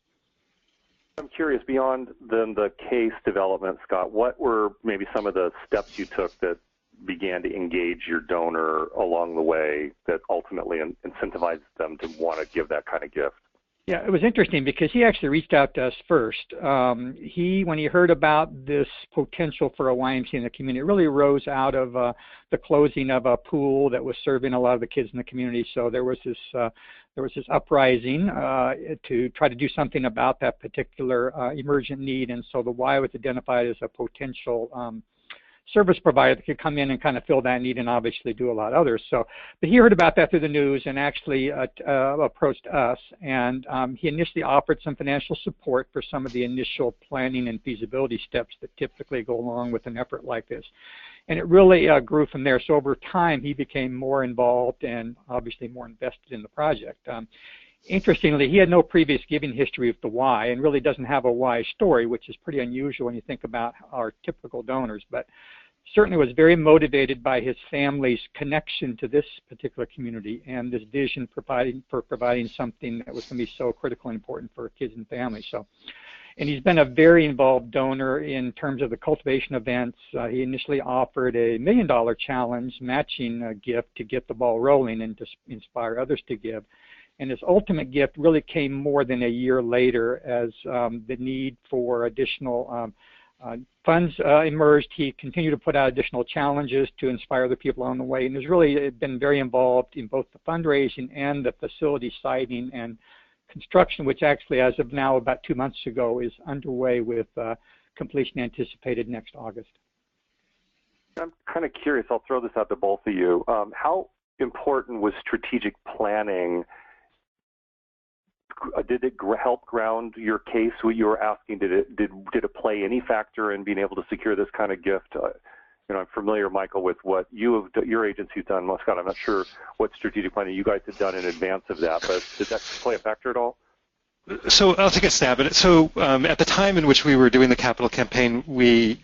I'm curious, beyond the case development, Scott, what were maybe some of the steps you took that began to engage your donor along the way that ultimately incentivized them to want to give that kind of gift? Yeah, it was interesting because he actually reached out to us first. When he heard about this potential for a YMCA in the community, it really arose out of the closing of a pool that was serving a lot of the kids in the community. So there was this uprising to try to do something about that particular emergent need, and so the Y was identified as a potential service provider that could come in and kind of fill that need and obviously do a lot of others. So, but he heard about that through the news and actually approached us, and he initially offered some financial support for some of the initial planning and feasibility steps that typically go along with an effort like this. And it really grew from there. So over time, he became more involved and obviously more invested in the project. Interestingly, he had no previous giving history with the Y and really doesn't have a Y story, which is pretty unusual when you think about our typical donors, but certainly was very motivated by his family's connection to this particular community and this vision for providing something that was going to be so critical and important for kids and families. So, and he's been a very involved donor in terms of the cultivation events. He initially offered a $1 million challenge matching gift to get the ball rolling and to inspire others to give. And his ultimate gift really came more than a year later as the need for additional funds emerged. He continued to put out additional challenges to inspire other people along the way, and has really been very involved in both the fundraising and the facility siting and construction, which actually, as of now, about 2 months ago, is underway with completion anticipated next August. I'm kind of curious, I'll throw this out to both of you. How important was strategic planning? Did it help ground your case? What you were asking, did it play any factor in being able to secure this kind of gift? I'm familiar, Michael, with what your agency's done. Scott, I'm not sure what strategic planning you guys had done in advance of that, but did that play a factor at all? So I'll take a stab at it. So at the time in which we were doing the capital campaign, we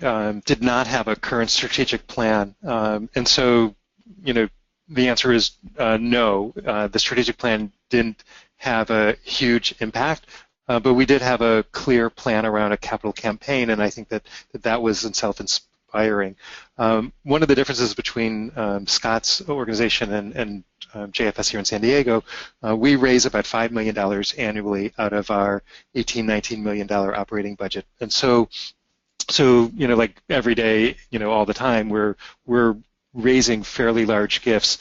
did not have a current strategic plan. And so, the answer is no. The strategic plan didn't have a huge impact, but we did have a clear plan around a capital campaign, and I think that was self-inspiring. One of the differences between Scott's organization and JFS here in San Diego, we raise about $5 million annually out of our $19 million operating budget. And so like every day, all the time, we're raising fairly large gifts.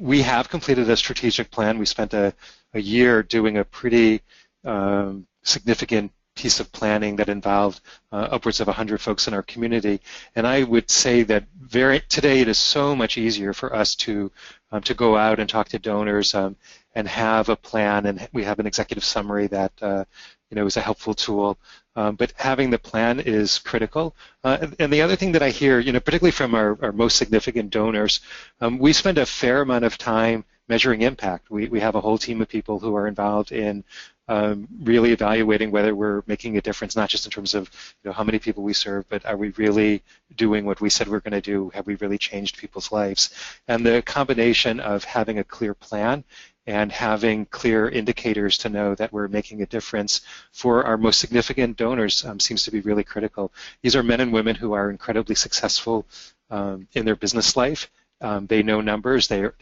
We have completed a strategic plan. We spent a year doing a pretty significant piece of planning that involved upwards of 100 folks in our community. And I would say that today it is so much easier for us to go out and talk to donors and have a plan, and we have an executive summary that is a helpful tool. But having the plan is critical. And the other thing that I hear, particularly from our most significant donors, we spend a fair amount of time measuring impact. We have a whole team of people who are involved in really evaluating whether we're making a difference, not just in terms of how many people we serve, but are we really doing what we said we're going to do? Have we really changed people's lives? And the combination of having a clear plan and having clear indicators to know that we're making a difference for our most significant donors seems to be really critical. These are men and women who are incredibly successful in their business life. They know numbers. They're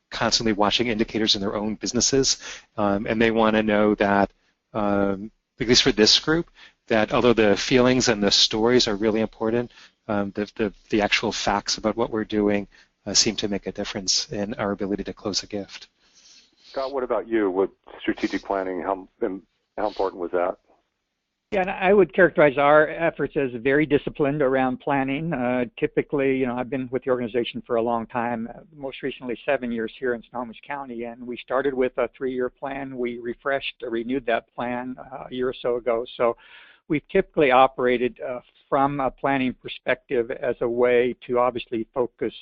constantly watching indicators in their own businesses, and they want to know that, at least for this group, that although the feelings and the stories are really important, the actual facts about what we're doing seem to make a difference in our ability to close a gift. Scott, what about you? With strategic planning, how important was that? Yeah, and I would characterize our efforts as very disciplined around planning. Typically, I've been with the organization for a long time, most recently 7 years here in Snohomish County, and we started with a 3-year plan. We renewed that plan a year or so ago. So we've typically operated from a planning perspective as a way to obviously focus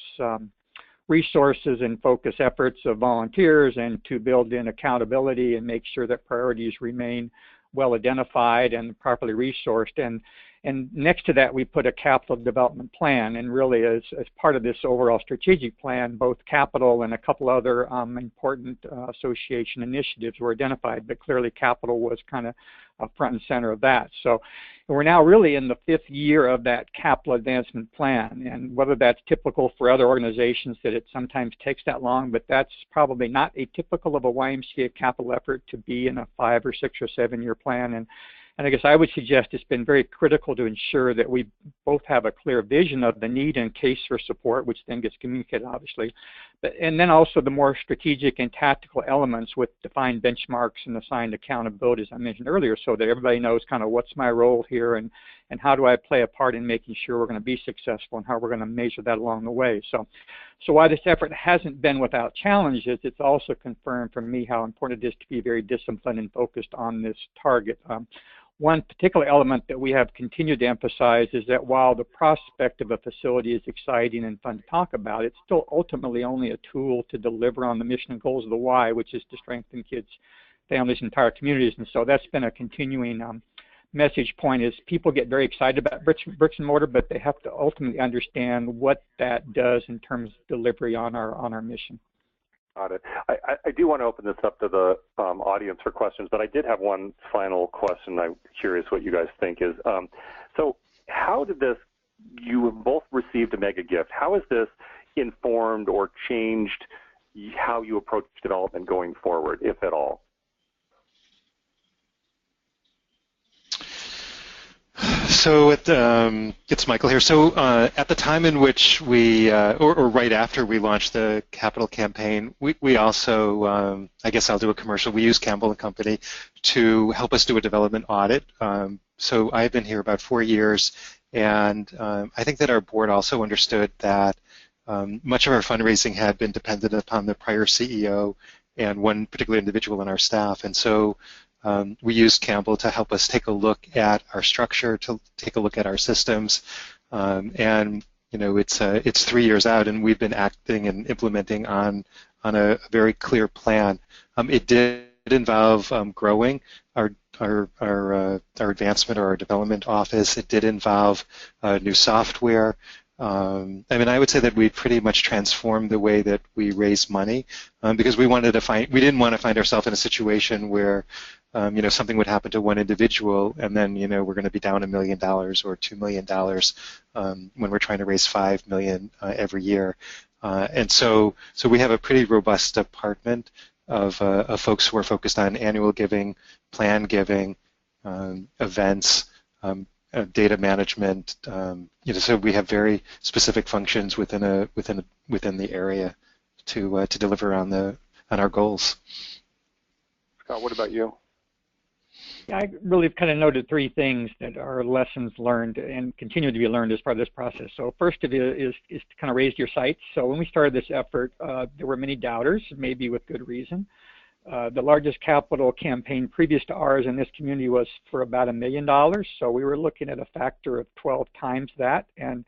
resources and focus efforts of volunteers, and to build in accountability and make sure that priorities remain well identified and properly resourced. And next to that, we put a capital development plan, and really as part of this overall strategic plan, both capital and a couple other important association initiatives were identified, but clearly capital was kind of front and center of that. So we're now really in the 5th year of that capital advancement plan, and whether that's typical for other organizations that it sometimes takes that long, but that's probably not atypical of a YMCA capital effort to be in a 5 or 6 or 7 year plan. And I guess I would suggest it's been very critical to ensure that we both have a clear vision of the need and case for support, which then gets communicated, obviously, and then also the more strategic and tactical elements with defined benchmarks and assigned accountability, as I mentioned earlier, so that everybody knows kind of what's my role here and how do I play a part in making sure we're going to be successful and how we're going to measure that along the way. So while this effort hasn't been without challenges, it's also confirmed for me how important it is to be very disciplined and focused on this target. One particular element that we have continued to emphasize is that while the prospect of a facility is exciting and fun to talk about, it's still ultimately only a tool to deliver on the mission and goals of the Y, which is to strengthen kids, families, and entire communities. And so that's been a continuing message point, is people get very excited about bricks and mortar, but they have to ultimately understand what that does in terms of delivery on our mission. Got it. I do want to open this up to the audience for questions, but I did have one final question. I'm curious what you guys think is, so how did this, you have both received a mega gift, how has this informed or changed how you approach development going forward, if at all? So it's Michael here. So at the time in which we, or right after we launched the capital campaign, we also, I guess I'll do a commercial, we used Campbell & Company to help us do a development audit. So I've been here about 4 years, and I think that our board also understood that much of our fundraising had been dependent upon the prior CEO and one particular individual in our staff. And so we used Campbell to help us take a look at our structure, to take a look at our systems, and it's 3 years out, and we've been acting and implementing on a very clear plan. It did involve growing our advancement or our development office. It did involve new software. I mean, I would say that we pretty much transformed the way that we raise money because we didn't want to find ourselves in a situation where something would happen to one individual, and then we're going to be down $1 million or $2 million when we're trying to raise $5 million every year. And so we have a pretty robust department of folks who are focused on annual giving, plan giving, events, data management. So we have very specific functions within the area to deliver on our goals. Scott, what about you? Yeah, I really kind of noted three things that are lessons learned and continue to be learned as part of this process. So first of it is to kind of raise your sights. So when we started this effort, there were many doubters, maybe with good reason. The largest capital campaign previous to ours in this community was for about $1 million. So we were looking at a factor of 12 times that. And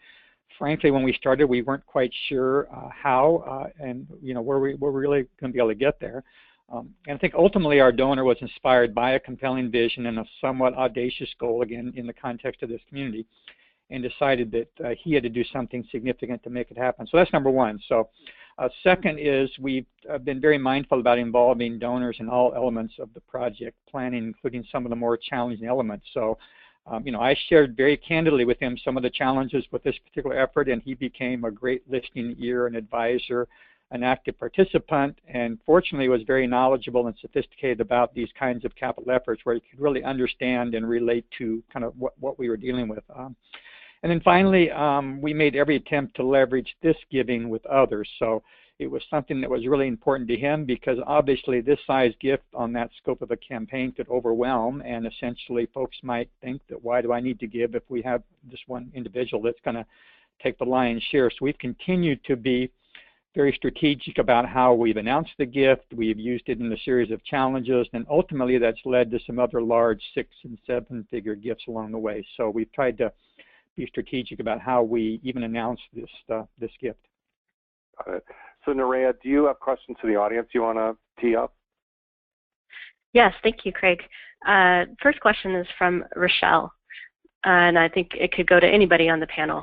frankly, when we started, we weren't quite sure how and were we really going to be able to get there. And I think ultimately our donor was inspired by a compelling vision and a somewhat audacious goal, again, in the context of this community, and decided that he had to do something significant to make it happen. So that's number one. So second is we've been very mindful about involving donors in all elements of the project planning, including some of the more challenging elements. So, I shared very candidly with him some of the challenges with this particular effort, and he became a great listening ear and advisor, an active participant, and fortunately was very knowledgeable and sophisticated about these kinds of capital efforts where he could really understand and relate to kind of what we were dealing with. And then finally, we made every attempt to leverage this giving with others. So it was something that was really important to him because obviously this size gift on that scope of a campaign could overwhelm, and essentially folks might think that why do I need to give if we have this one individual that's going to take the lion's share. So we've continued to be very strategic about how we've announced the gift. We've used it in a series of challenges, and ultimately that's led to some other large 6- and 7-figure gifts along the way. So we've tried to be strategic about how we even announce this gift. Got it. So Nerea, do you have questions to the audience you want to tee up? Yes, thank you, Craig. First question is from Rochelle, and I think it could go to anybody on the panel.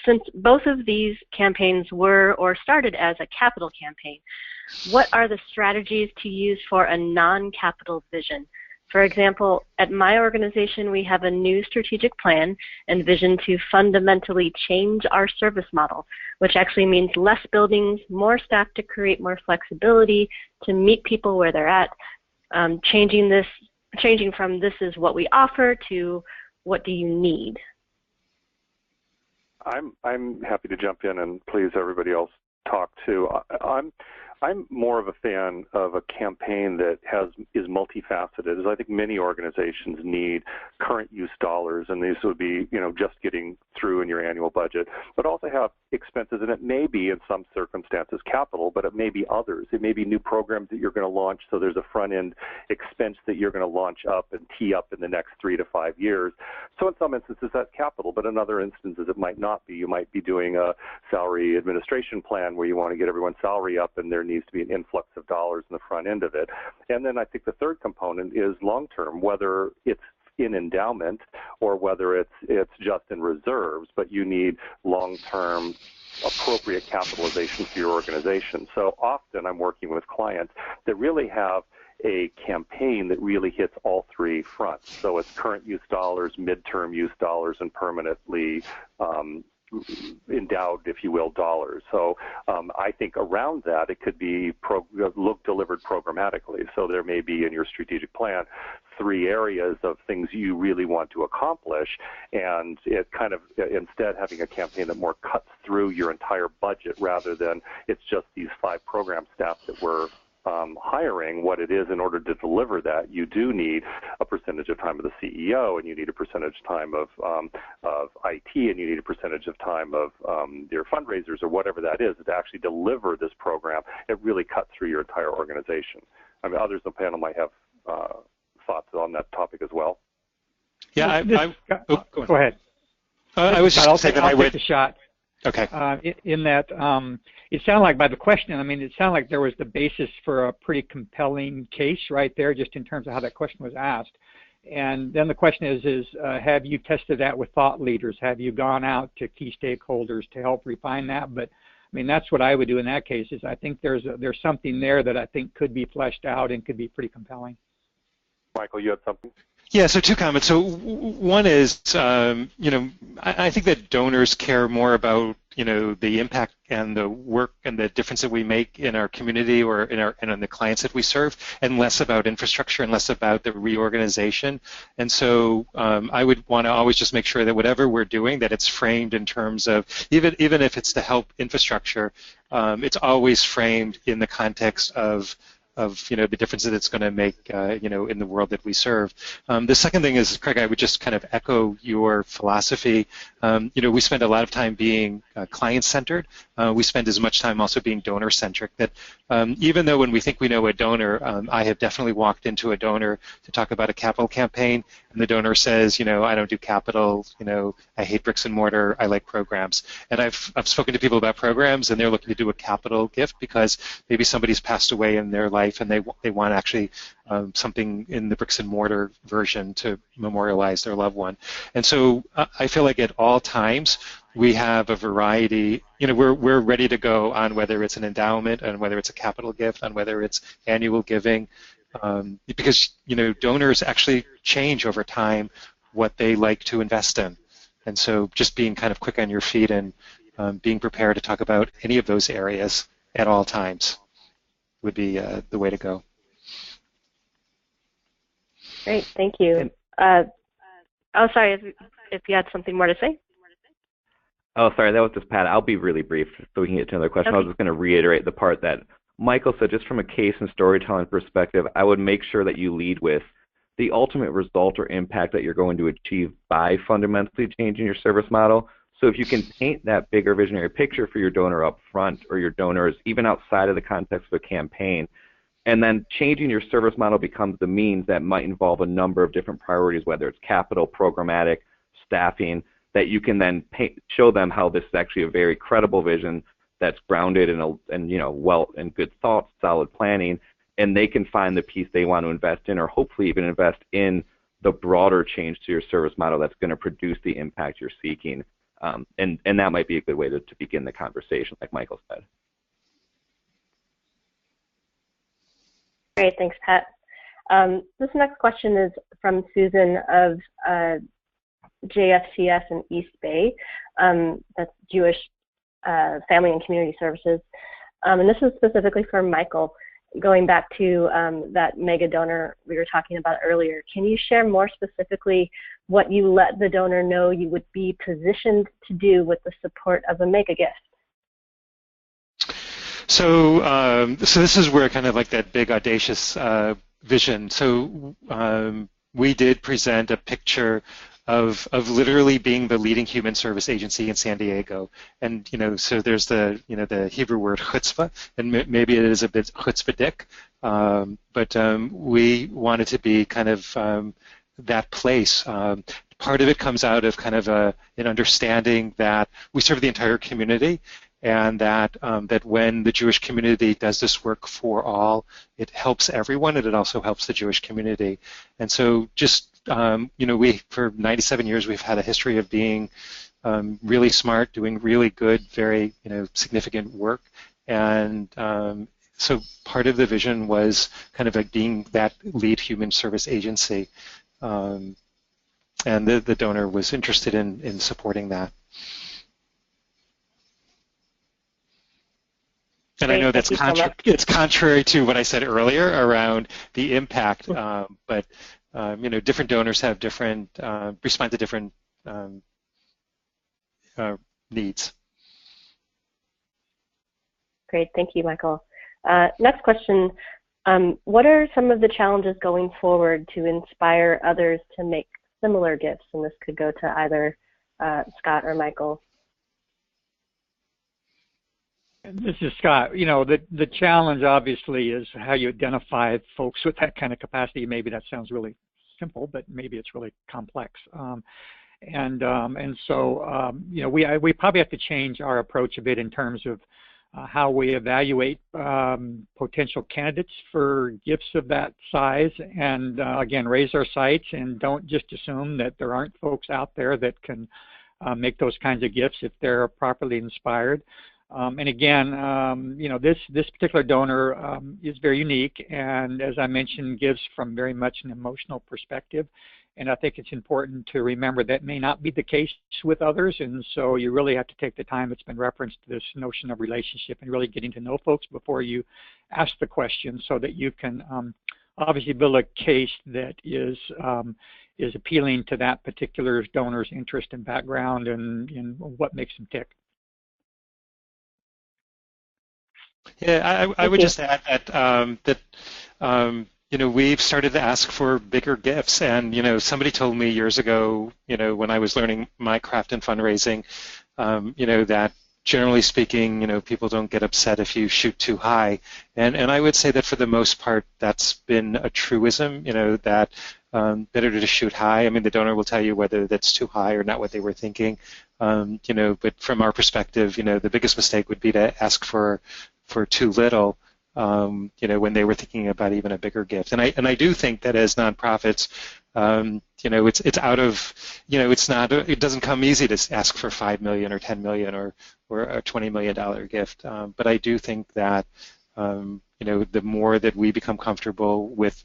Since both of these campaigns were or started as a capital campaign, what are the strategies to use for a non-capital vision? For example, at my organization, we have a new strategic plan and vision to fundamentally change our service model, which actually means less buildings, more staff to create more flexibility, to meet people where they're at, changing from this is what we offer to what do you need? I'm happy to jump in, and please everybody else talk too. I'm more of a fan of a campaign that is multifaceted, as I think many organizations need current use dollars, and these would be, just getting through in your annual budget, but also have expenses, and it may be in some circumstances capital, but it may be others. It may be new programs that you're going to launch, so there's a front-end expense that you're going to launch up and tee up in the next 3 to 5 years. So in some instances that's capital, but in other instances it might not be. You might be doing a salary administration plan where you want to get everyone's salary up, and there needs to be an influx of dollars in the front end of it. And then I think the third component is long-term, whether it's in endowment or whether it's just in reserves, but you need long-term appropriate capitalization for your organization. So often I'm working with clients that really have a campaign that really hits all three fronts. So it's current use dollars, midterm use dollars, and permanently endowed, if you will, dollars. So I think around that it could be delivered programmatically. So there may be in your strategic plan 3 areas of things you really want to accomplish, and it kind of, instead having a campaign that more cuts through your entire budget rather than it's just these 5 program staff that we're hiring, what it is in order to deliver that, you do need a percentage of time of the CEO, and you need a percentage time of IT, and you need a percentage of time of your fundraisers or whatever that is to actually deliver this program. It really cuts through your entire organization. I mean, others on the panel might have thoughts on that topic as well. Yeah, go ahead. I was just saying that I would. Take a shot. Okay. In that, it sounded like by the question, it sounded like there was the basis for a pretty compelling case right there, just in terms of how that question was asked. And then the question is have you tested that with thought leaders? Have you gone out to key stakeholders to help refine that? But I mean, that's what I would do in that case. Is I think there's something there that I think could be fleshed out and could be pretty compelling. Michael, you had something? Yeah, so two comments. So one is, I think that donors care more about, the impact and the work and the difference that we make in our community or in the clients that we serve, and less about infrastructure and less about the reorganization. And so I would want to always just make sure that whatever we're doing, that it's framed in terms of, even if it's to help infrastructure, it's always framed in the context of the difference that it's going to make in the world that we serve. The second thing is, Craig, I would just kind of echo your philosophy. We spend a lot of time being client-centered. We spend as much time also being donor-centric. That even though when we think we know a donor, I have definitely walked into a donor to talk about a capital campaign, and the donor says, I don't do capital. I hate bricks and mortar. I like programs. And I've spoken to people about programs, and they're looking to do a capital gift because maybe somebody's passed away in their life, and they want actually something in the bricks and mortar version to memorialize their loved one. And so I feel like at all times we have a variety. We're ready to go on whether it's an endowment, on whether it's a capital gift, on whether it's annual giving, because donors actually change over time what they like to invest in. And so just being kind of quick on your feet and being prepared to talk about any of those areas at all times would be the way to go. Great, thank you. Sorry, if you had something more to say. Oh, sorry, that was just Pat. I'll be really brief so we can get to another question. Okay. I was just going to reiterate the part that Michael said, just from a case and storytelling perspective, I would make sure that you lead with the ultimate result or impact that you're going to achieve by fundamentally changing your service model. So if you can paint that bigger visionary picture for your donor up front, or your donors even outside of the context of a campaign, and then changing your service model becomes the means that might involve a number of different priorities, whether it's capital, programmatic, staffing, that you can then show them how this is actually a very credible vision that's grounded in good thoughts, solid planning, and they can find the piece they want to invest in, or hopefully even invest in the broader change to your service model that's going to produce the impact you're seeking. And that might be a good way to begin the conversation, like Michael said. Great, thanks, Pat. This next question is from Susan of JFCS in East Bay. That's Jewish Family and Community Services. And this is specifically for Michael. Going back to that mega donor we were talking about earlier, can you share more specifically what you let the donor know you would be positioned to do with the support of a mega gift? So this is where kind of like that big audacious vision. So we did present a picture of literally being the leading human service agency in San Diego, and so there's the the Hebrew word chutzpah, and maybe it is a bit chutzpahdik, but we wanted to be kind of that place. Part of it comes out of kind of an understanding that we serve the entire community, and that when the Jewish community does this work for all, it helps everyone, and it also helps the Jewish community. And so just we, for 97 years, we've had a history of being really smart, doing really good, very significant work, and so part of the vision was kind of like being that lead human service agency, and the donor was interested in supporting that. And I know that's it's contrary to what I said earlier around the impact, but different donors have different respond to different needs. Great, thank you, Michael. Next question: what are some of the challenges going forward to inspire others to make similar gifts? And this could go to either Scott or Michael. This is Scott. The challenge obviously is how you identify folks with that kind of capacity. Maybe that sounds really simple, but maybe it's really complex. And so we probably have to change our approach a bit in terms of how we evaluate potential candidates for gifts of that size, and again, raise our sights and don't just assume that there aren't folks out there that can make those kinds of gifts if they're properly inspired. And again, this particular donor is very unique, and as I mentioned, gives from very much an emotional perspective. And I think it's important to remember that may not be the case with others, and so you really have to take the time. It's been referenced to this notion of relationship and really getting to know folks before you ask the question, so that you can obviously build a case that is appealing to that particular donor's interest and background and what makes them tick. Yeah, I would just add that we've started to ask for bigger gifts, and somebody told me years ago, when I was learning my craft in fundraising, that generally speaking, people don't get upset if you shoot too high, and I would say that for the most part, that's been a truism. That better to shoot high. I mean, the donor will tell you whether that's too high or not what they were thinking. But from our perspective, the biggest mistake would be to ask for too little, when they were thinking about even a bigger gift. And I do think that as nonprofits, it's out of, it doesn't come easy to ask for $5 million or $10 million or a $20 million gift. But I do think that, the more that we become comfortable with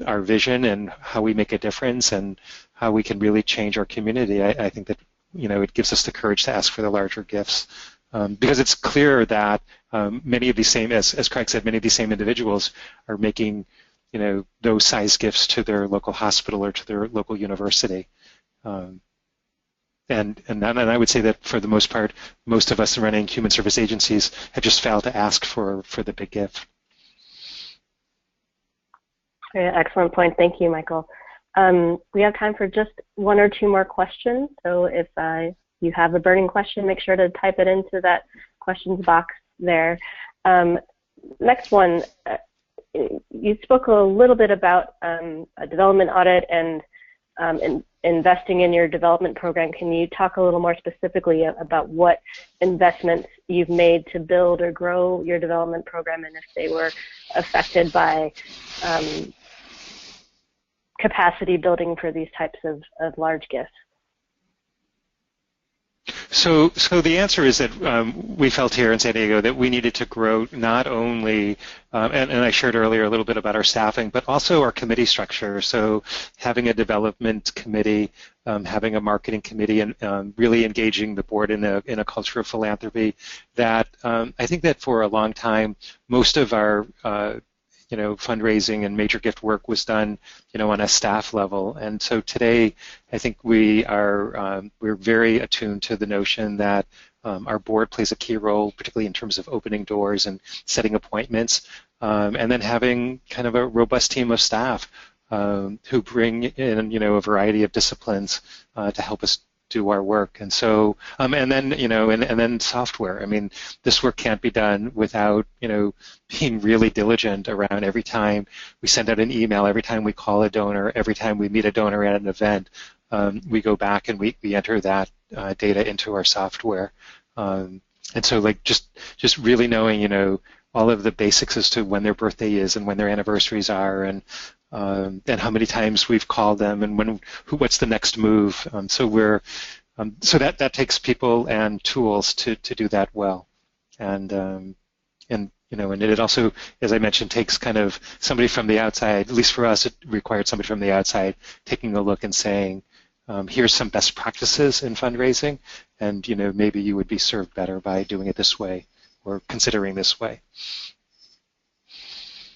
our vision and how we make a difference and how we can really change our community, I think that, it gives us the courage to ask for the larger gifts. Because it's clear that many of these same, as Craig said, many of these same individuals are making, those size gifts to their local hospital or to their local university. And I would say that for the most part, most of us running human service agencies have just failed to ask for the big gift. Excellent point. Thank you, Michael. We have time for just one or two more questions. So if you have a burning question, make sure to type it into that questions box there. Next one, you spoke a little bit about a development audit and investing in your development program. Can you talk a little more specifically about what investments you've made to build or grow your development program, and if they were affected by capacity building for these types of large gifts? So the answer is that we felt here in San Diego that we needed to grow not only, and I shared earlier a little bit about our staffing, but also our committee structure. So having a development committee, having a marketing committee, and really engaging the board in a culture of philanthropy. That I think that for a long time, most of our fundraising and major gift work was done, on a staff level. And so today, I think we're very attuned to the notion that our board plays a key role, particularly in terms of opening doors and setting appointments, and then having kind of a robust team of staff who bring in, a variety of disciplines to help us do our work. And so, and then software. I mean, this work can't be done without, being really diligent around every time we send out an email, every time we call a donor, every time we meet a donor at an event, we go back and we enter that data into our software. And so, like, just really knowing, all of the basics as to when their birthday is and when their anniversaries are, and how many times we've called them, and what's the next move. So that takes people and tools to do that well, and it also, as I mentioned, takes kind of somebody from the outside. At least for us, it required somebody from the outside taking a look and saying, here's some best practices in fundraising, and maybe you would be served better by doing it this way or considering this way.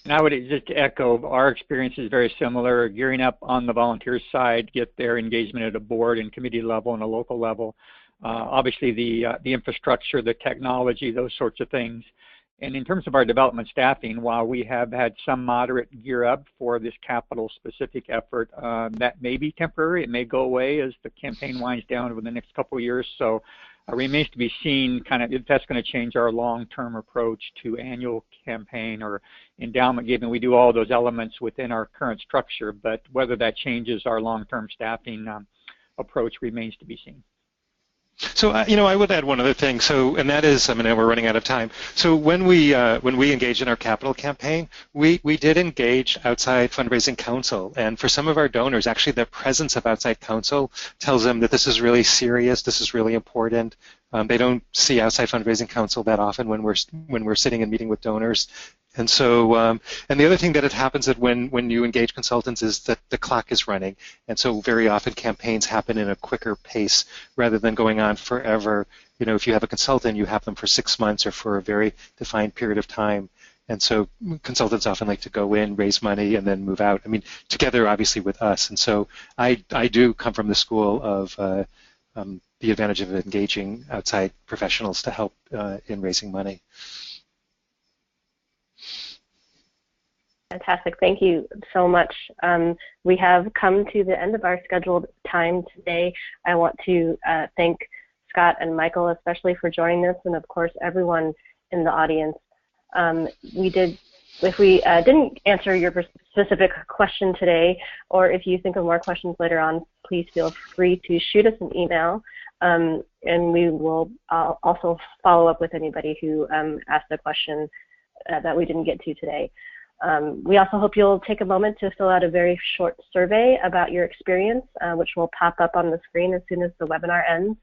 And I would just echo, our experience is very similar, gearing up on the volunteer side, get their engagement at a board and committee level and a local level. Obviously the infrastructure, the technology, those sorts of things. And in terms of our development staffing, while we have had some moderate gear up for this capital-specific effort, that may be temporary. It may go away as the campaign winds down over the next couple of years. So it remains to be seen kind of if that's going to change our long-term approach to annual campaign or endowment giving. We do all those elements within our current structure, but whether that changes our long-term staffing approach remains to be seen. So, I would add one other thing. So, and that is, we're running out of time. So, when we engaged in our capital campaign, we did engage outside fundraising counsel, and for some of our donors, actually, the presence of outside counsel tells them that this is really serious, this is really important. They don't see outside fundraising counsel that often when we're sitting and meeting with donors. And so, and the other thing that it happens that when you engage consultants is that the clock is running, and so very often campaigns happen in a quicker pace rather than going on forever. If you have a consultant, you have them for 6 months or for a very defined period of time. And so consultants often like to go in, raise money, and then move out. Together, obviously, with us. And so I do come from the school of the advantage of engaging outside professionals to help in raising money. Fantastic. Thank you so much. We have come to the end of our scheduled time today. I want to thank Scott and Michael especially for joining us, and of course everyone in the audience. If we didn't answer your specific question today, or if you think of more questions later on, please feel free to shoot us an email, and we will also follow up with anybody who asked a question that we didn't get to today. We also hope you'll take a moment to fill out a very short survey about your experience, which will pop up on the screen as soon as the webinar ends.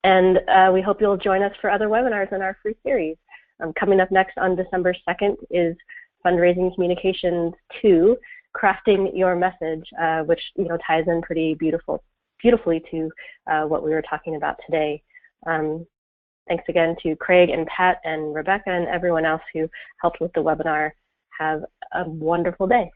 And we hope you'll join us for other webinars in our free series. Coming up next on December 2nd is Fundraising Communications 2, Crafting Your Message, which ties in pretty beautifully to what we were talking about today. Thanks again to Craig and Pat and Rebecca and everyone else who helped with the webinar. Have a wonderful day.